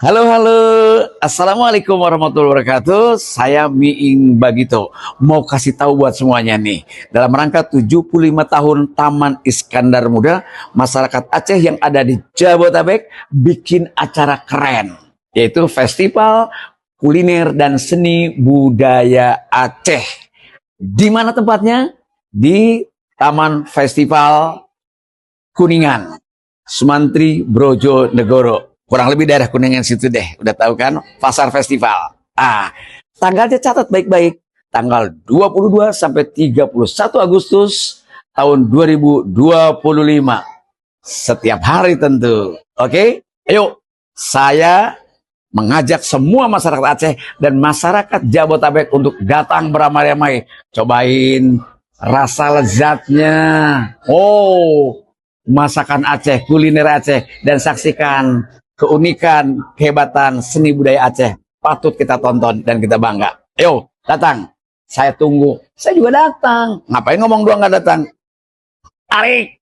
Halo, halo. Assalamualaikum warahmatullahi wabarakatuh. Saya Miing Bagito. Mau kasih tahu buat semuanya nih. Dalam rangka 75 tahun Taman Iskandar Muda, masyarakat Aceh yang ada di Jabodetabek bikin acara keren. Yaitu Festival Kuliner dan Seni Budaya Aceh. Di mana tempatnya? Di Taman Festival Kuningan, Sumantri Brojo Negoro. Kurang lebih daerah Kuningan situ deh. Udah tahu kan? Pasar Festival. Tanggalnya catat baik-baik. Tanggal 22 sampai 31 Agustus tahun 2025. Setiap hari tentu. Oke? Ayo, saya mengajak semua masyarakat Aceh dan masyarakat Jabodetabek untuk datang beramai-ramai. Cobain rasa lezatnya. Masakan Aceh, kuliner Aceh, dan saksikan keunikan, kehebatan seni budaya Aceh. Patut kita tonton dan kita bangga. Ayo, datang. Saya tunggu. Saya juga datang. Ngapain ngomong doang nggak datang? Tarik.